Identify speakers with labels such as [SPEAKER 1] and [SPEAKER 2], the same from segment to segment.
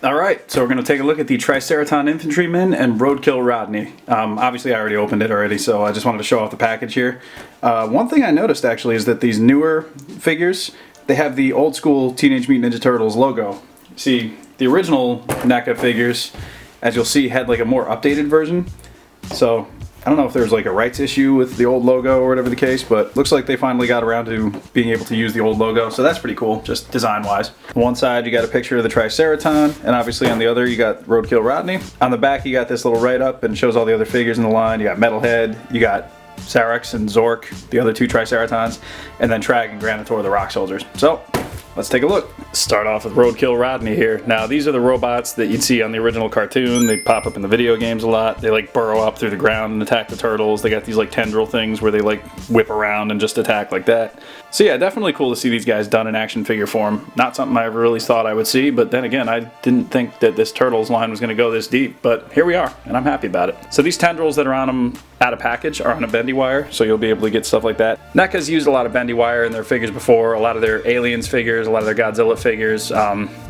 [SPEAKER 1] Alright, so we're going to take a look at the Triceraton Infantryman and Roadkill Rodney. Obviously I already opened it already, so I just wanted to show off the package here. One thing I noticed actually is that these newer figures, they have the old school Teenage Mutant Ninja Turtles logo. See, the original NECA figures, as you'll see, had like a more updated version. So I don't know if there's like a rights issue with the old logo or whatever the case, but looks like they finally got around to being able to use the old logo, so that's pretty cool, just design-wise. On one side you got a picture of the Triceraton, and obviously on the other you got Roadkill Rodney. On the back you got this little write-up and shows all the other figures in the line. You got Metalhead, you got Sarex and Zork, the other two Triceratons, and then Trag and Granitor, the Rock Soldiers. So, let's take a look. Start off with Roadkill Rodney here. Now these are the robots that you'd see on the original cartoon. They pop up in the video games a lot. They like burrow up through the ground and attack the turtles. They got these like tendril things where they like whip around and just attack like that. So yeah, definitely cool to see these guys done in action figure form. Not something I ever really thought I would see, but then again, I didn't think that this Turtles line was going to go this deep, but here we are, and I'm happy about it. So these tendrils that are on them out of package are on a bendy wire, so you'll be able to get stuff like that. NECA's used a lot of bendy wire in their figures before, a lot of their Aliens figures, a lot of their Godzilla figures.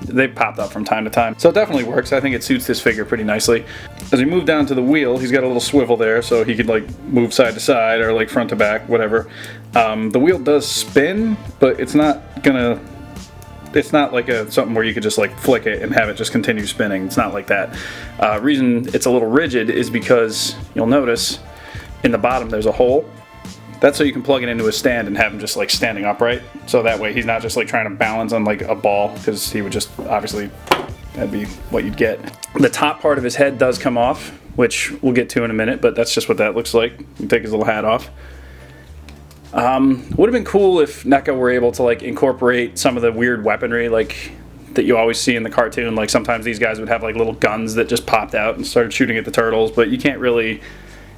[SPEAKER 1] They've popped up from time to time. So it definitely works. I think it suits this figure pretty nicely. As we move down to the wheel, he's got a little swivel there, so he could like move side to side or like front to back, whatever. The wheel does spin, but it's not like something where you could just like flick it and have it just continue spinning. It's not like that. Reason it's a little rigid is because you'll notice in the bottom there's a hole. That's so you can plug it into a stand and have him just like standing upright. So that way he's not just like trying to balance on like a ball, because he would just obviously, that'd be what you'd get. The top part of his head does come off, which we'll get to in a minute, but that's just what that looks like. You take his little hat off. Would have been cool if NECA were able to like incorporate some of the weird weaponry like that you always see in the cartoon. Like sometimes these guys would have like little guns that just popped out and started shooting at the turtles, but you can't really,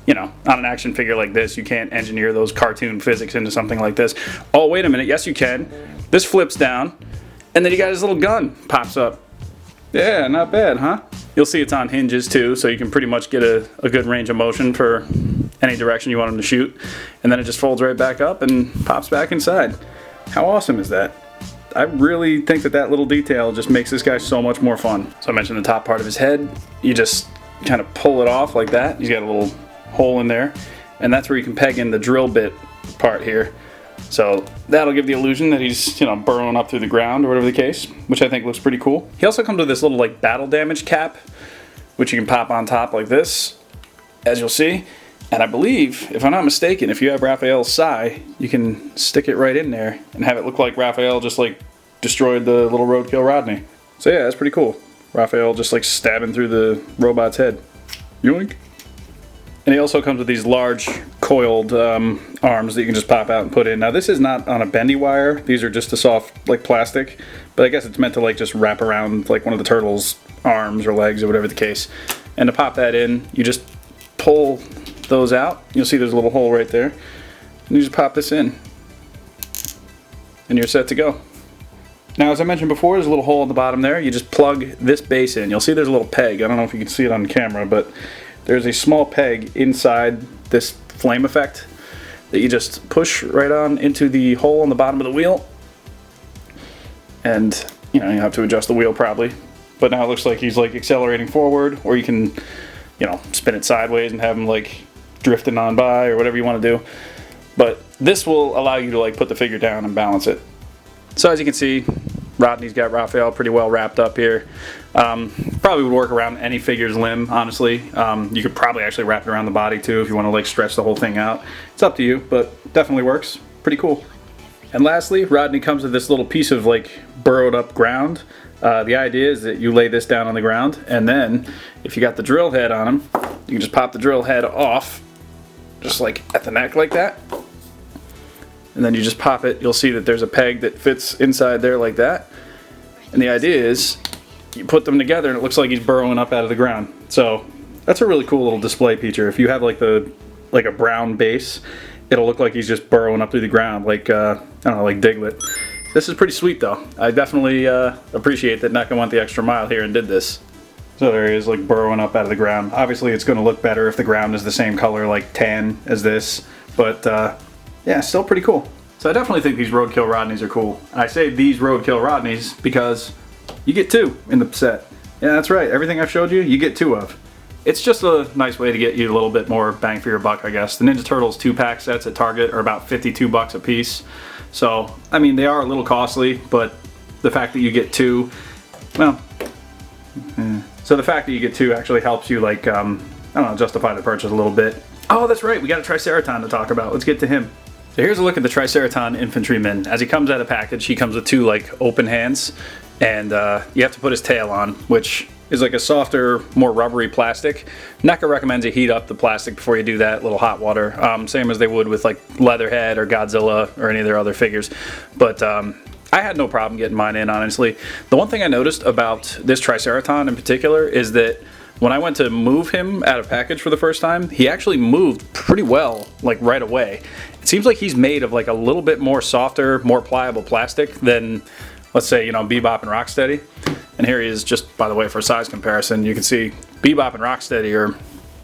[SPEAKER 1] you know, on an action figure like this, you can't engineer those cartoon physics into something like this. Oh, wait a minute, yes you can. This flips down, and then you got his little gun pops up. Yeah, not bad, huh? You'll see it's on hinges too, so you can pretty much get a good range of motion for any direction you want him to shoot. And then it just folds right back up and pops back inside. How awesome is that? I really think that little detail just makes this guy so much more fun. So I mentioned the top part of his head. You just kind of pull it off like that. He's got a little hole in there, and that's where you can peg in the drill bit part here. So that'll give the illusion that he's, you know, burrowing up through the ground or whatever the case, which I think looks pretty cool. He also comes with this little like battle damage cap, which you can pop on top like this, as you'll see. And I believe, if I'm not mistaken, if you have Raphael's Sai, you can stick it right in there and have it look like Raphael just like destroyed the little Roadkill Rodney. So yeah, that's pretty cool. Raphael just like stabbing through the robot's head. Yoink. And he also comes with these large coiled arms that you can just pop out and put in. Now this is not on a bendy wire. These are just a soft like plastic, but I guess it's meant to like just wrap around like one of the turtle's arms or legs or whatever the case. And to pop that in, you just pull those out. You'll see there's a little hole right there. And you just pop this in. And you're set to go. Now as I mentioned before, there's a little hole at the bottom there. You just plug this base in. You'll see there's a little peg. I don't know if you can see it on camera, but there's a small peg inside this flame effect that you just push right on into the hole on the bottom of the wheel. And, you know, you have to adjust the wheel probably. But now it looks like he's like accelerating forward, or you can, you know, spin it sideways and have him like drifting on by or whatever you want to do. But this will allow you to like put the figure down and balance it. So as you can see, Rodney's got Raphael pretty well wrapped up here. Probably would work around any figure's limb, honestly. You could probably actually wrap it around the body too if you want to like stretch the whole thing out. It's up to you, but definitely works. Pretty cool. And lastly, Rodney comes with this little piece of like burrowed up ground. The idea is that you lay this down on the ground, and then if you got the drill head on him, you can just pop the drill head off, just like at the neck like that. And then you just pop it. You'll see that there's a peg that fits inside there like that. And the idea is you put them together and it looks like he's burrowing up out of the ground. So that's a really cool little display feature. If you have like a brown base, it'll look like he's just burrowing up through the ground like, I don't know, like Diglett. This is pretty sweet though. I definitely appreciate that NECA went the extra mile here and did this. So there he is, like burrowing up out of the ground. Obviously it's going to look better if the ground is the same color, like tan, as this. But yeah, still pretty cool. So I definitely think these Roadkill Rodneys are cool. And I say these Roadkill Rodneys because you get two in the set. Yeah, that's right. Everything I've showed you, you get 2 of. It's just a nice way to get you a little bit more bang for your buck, I guess. The Ninja Turtles 2-pack sets at Target are about 52 bucks a piece. So, I mean, they are a little costly, but the fact that you get 2, well, so the fact that you get 2 actually helps you, like, I don't know, justify the purchase a little bit. Oh, that's right, we got a Triceraton to talk about. Let's get to him. So here's a look at the Triceraton Infantryman. As he comes out of the package, he comes with 2, like, open hands, and you have to put his tail on, which is like a softer, more rubbery plastic. NECA recommends you heat up the plastic before you do that, a little hot water, same as they would with like Leatherhead or Godzilla or any of their other figures. But I had no problem getting mine in, honestly. The one thing I noticed about this Triceraton in particular is that when I went to move him out of package for the first time, he actually moved pretty well, like right away. It seems like he's made of like a little bit more softer, more pliable plastic than, let's say, you know, Bebop and Rocksteady. And here he is, just by the way, for size comparison, you can see Bebop and Rocksteady are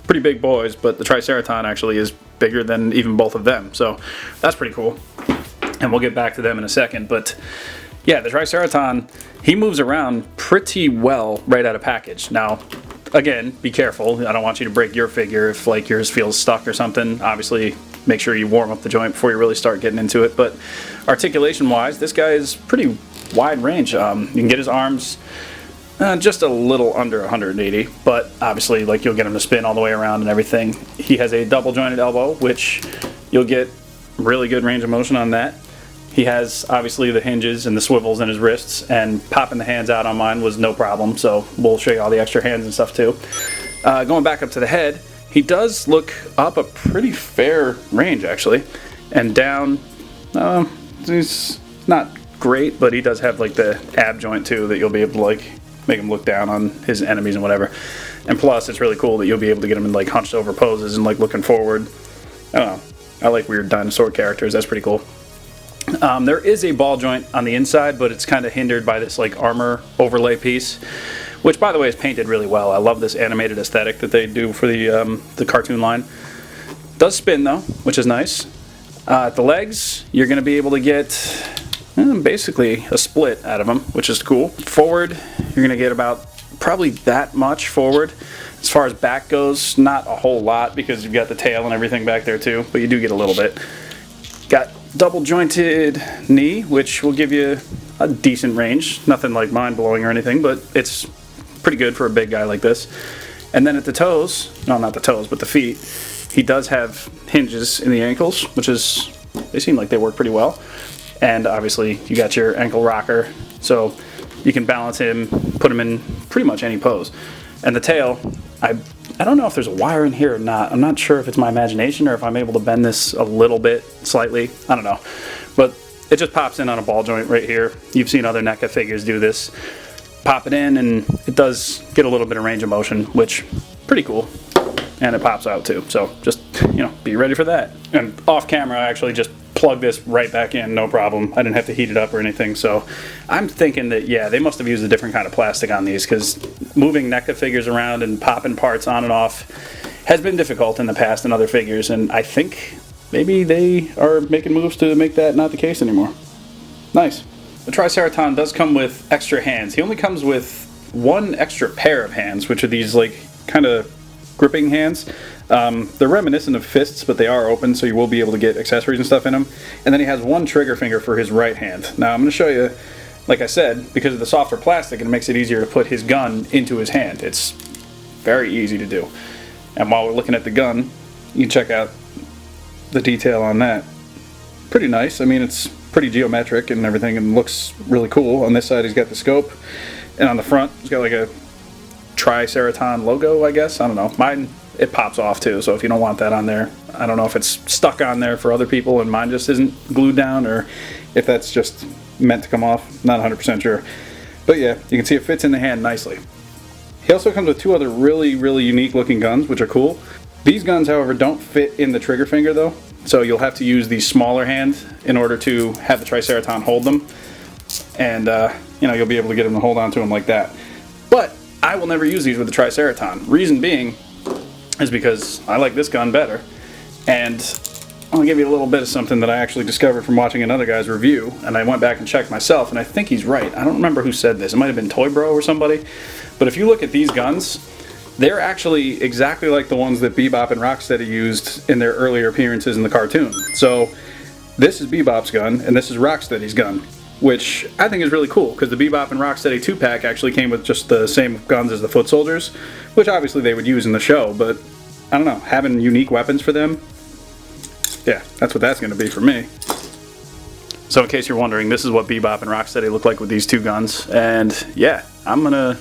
[SPEAKER 1] pretty big boys, but the Triceraton actually is bigger than even both of them. So that's pretty cool. And we'll get back to them in a second. But yeah, the Triceraton, he moves around pretty well right out of package. Now, again, be careful. I don't want you to break your figure if like yours feels stuck or something. Obviously, make sure you warm up the joint before you really start getting into it. But articulation-wise, this guy is pretty wide range. You can get his arms just a little under 180, but obviously like you'll get him to spin all the way around and everything. He has a double jointed elbow, which you'll get really good range of motion on that. He has obviously the hinges and the swivels in his wrists, and popping the hands out on mine was no problem, so we'll show you all the extra hands and stuff too. Going back up to the head, he does look up a pretty fair range actually, and down, he's not great, but he does have like the ab joint too that you'll be able to like make him look down on his enemies and whatever. And plus, it's really cool that you'll be able to get him in like hunched over poses and like looking forward. I don't know. I like weird dinosaur characters. That's pretty cool. There is a ball joint on the inside, but it's kind of hindered by this like armor overlay piece, which by the way is painted really well. I love this animated aesthetic that they do for the cartoon line. Does spin though, which is nice. At the legs, you're going to be able to get basically a split out of them, which is cool. Forward, you're going to get about probably that much forward. As far as back goes, not a whole lot because you've got the tail and everything back there too, but you do get a little bit. Got double jointed knee, which will give you a decent range. Nothing like mind-blowing or anything, but it's pretty good for a big guy like this. And then at the toes, no, not the toes, but the feet, he does have hinges in the ankles, which is, they seem like they work pretty well. And obviously you got your ankle rocker, so you can balance him, put him in pretty much any pose. And the tail, I don't know if there's a wire in here or not. I'm not sure if it's my imagination or if I'm able to bend this a little bit, slightly. I don't know. But it just pops in on a ball joint right here. You've seen other NECA figures do this. Pop it in and it does get a little bit of range of motion, which pretty cool. And it pops out too. So just, you know, be ready for that. And off camera, I actually just plug this right back in, no problem. I didn't have to heat it up or anything, so I'm thinking that, yeah, they must have used a different kind of plastic on these, because moving NECA figures around and popping parts on and off has been difficult in the past in other figures, and I think maybe they are making moves to make that not the case anymore. Nice. The Triceraton does come with extra hands. He only comes with 1 extra pair of hands, which are these like kind of gripping hands. They're reminiscent of fists, but they are open, so you will be able to get accessories and stuff in them. And then he has 1 trigger finger for his right hand. Now I'm going to show you, like I said, because of the softer plastic, it makes it easier to put his gun into his hand. It's very easy to do. And while we're looking at the gun, you can check out the detail on that. Pretty nice. I mean, it's pretty geometric and everything, and looks really cool. On this side he's got the scope, and on the front he's got like a Triceraton logo, I guess. I don't know. Mine, it pops off too, so if you don't want that on there, I don't know if it's stuck on there for other people and mine just isn't glued down, or if that's just meant to come off. Not 100% sure. But yeah, you can see it fits in the hand nicely. He also comes with 2 other really unique looking guns, which are cool. These guns, however, don't fit in the trigger finger though, so you'll have to use the smaller hand in order to have the Triceraton hold them. And you know, you'll be able to get him to hold on to them like that. But I will never use these with the Triceraton. Reason being is because I like this gun better. And I'll give you a little bit of something that I actually discovered from watching another guy's review, and I went back and checked myself, and I think he's right. I don't remember who said this. It might have been Toy Bro or somebody. But if you look at these guns, they're actually exactly like the ones that Bebop and Rocksteady used in their earlier appearances in the cartoon. So this is Bebop's gun, and this is Rocksteady's gun, which I think is really cool, because the Bebop and Rocksteady 2-pack actually came with just the same guns as the foot soldiers, which obviously they would use in the show, but I don't know, having unique weapons for them, yeah, that's what that's going to be for me. So in case you're wondering, this is what Bebop and Rocksteady look like with these two guns, and yeah, I'm gonna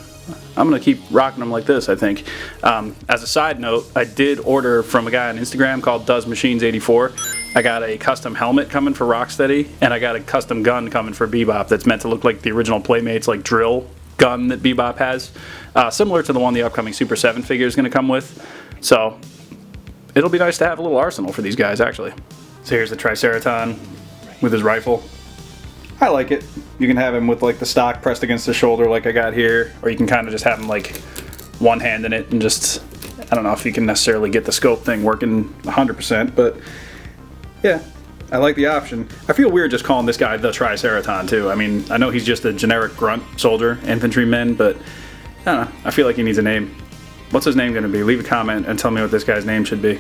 [SPEAKER 1] keep rocking them like this, I think. As a side note, I did order from a guy on Instagram called DoesMachines84. I got a custom helmet coming for Rocksteady, and I got a custom gun coming for Bebop that's meant to look like the original Playmates like drill gun that Bebop has, similar to the one the upcoming Super 7 figure is going to come with. So it'll be nice to have a little arsenal for these guys, actually. So here's the Triceraton with his rifle. I like it. You can have him with like the stock pressed against the shoulder like I got here, or you can kind of just have him like one hand in it and just, I don't know if you can necessarily get the scope thing working 100%, but yeah, I like the option. I feel weird just calling this guy the Triceraton too. I mean, I know he's just a generic grunt soldier, infantryman, but I don't know, I feel like he needs a name. What's his name gonna be? Leave a comment and tell me what this guy's name should be.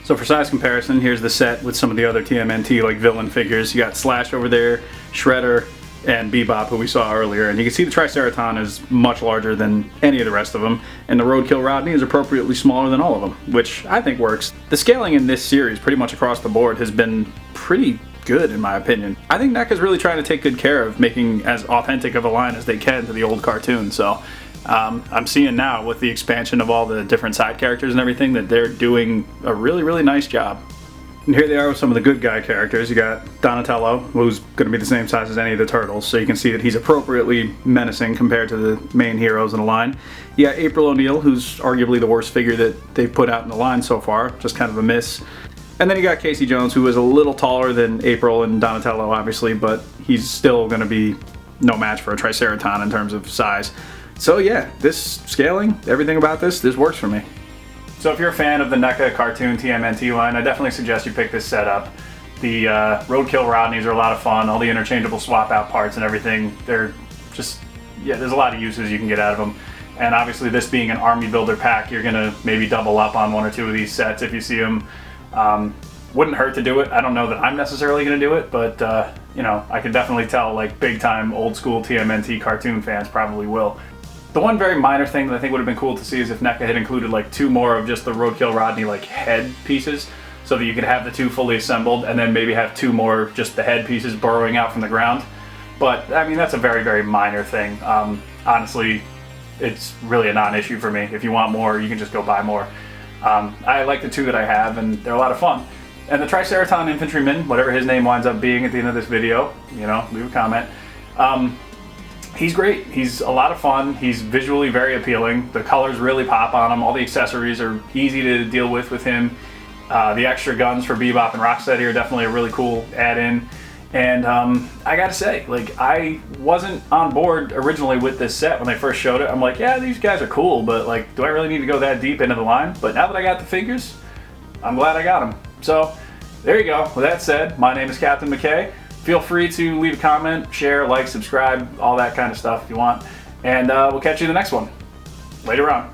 [SPEAKER 1] So for size comparison, here's the set with some of the other TMNT like villain figures. You got Slash over there, Shredder, and Bebop, who we saw earlier. And you can see the Triceraton is much larger than any of the rest of them, and the Roadkill Rodney is appropriately smaller than all of them, which I think works. The scaling in this series, pretty much across the board, has been pretty good in my opinion. I think NECA's really trying to take good care of making as authentic of a line as they can to the old cartoon. So I'm seeing now with the expansion of all the different side characters and everything that they're doing a really, really nice job. And here they are with some of the good guy characters. You got Donatello, who's going to be the same size as any of the turtles, so you can see that he's appropriately menacing compared to the main heroes in the line. You got April O'Neil, who's arguably the worst figure that they've put out in the line so far, just kind of a miss. And then you got Casey Jones, who is a little taller than April and Donatello, obviously, but he's still going to be no match for a Triceraton in terms of size. So yeah, this scaling, everything about this works for me. So if you're a fan of the NECA cartoon TMNT line, I definitely suggest you pick this set up. The Roadkill Rodneys are a lot of fun, all the interchangeable swap out parts and everything. They're just, yeah, there's a lot of uses you can get out of them. And obviously this being an army builder pack, you're gonna maybe double up on one or two of these sets if you see them. Wouldn't hurt to do it. I don't know that I'm necessarily gonna do it, but you know, I can definitely tell like big time old school TMNT cartoon fans probably will. The one very minor thing that I think would have been cool to see is if NECA had included like two more of just the Roadkill Rodney like head pieces, so that you could have the two fully assembled and then maybe have two more just the head pieces burrowing out from the ground. But I mean, that's a very, very minor thing. Honestly, it's really a non-issue for me. If you want more, you can just go buy more. I like the two that I have, and they're a lot of fun. And the Triceraton Infantryman, whatever his name winds up being at the end of this video, you know, leave a comment. He's great. He's a lot of fun. He's visually very appealing. The colors really pop on him. All the accessories are easy to deal with him. The extra guns for Bebop and Rocksteady are definitely a really cool add-in. And I gotta say, like, I wasn't on board originally with this set when they first showed it. I'm like, yeah, these guys are cool, but like, do I really need to go that deep into the line? But now that I got the figures, I'm glad I got them. So there you go. With that said, my name is Captain McKay. Feel free to leave a comment, share, like, subscribe, all that kind of stuff if you want. And we'll catch you in the next one. Later on.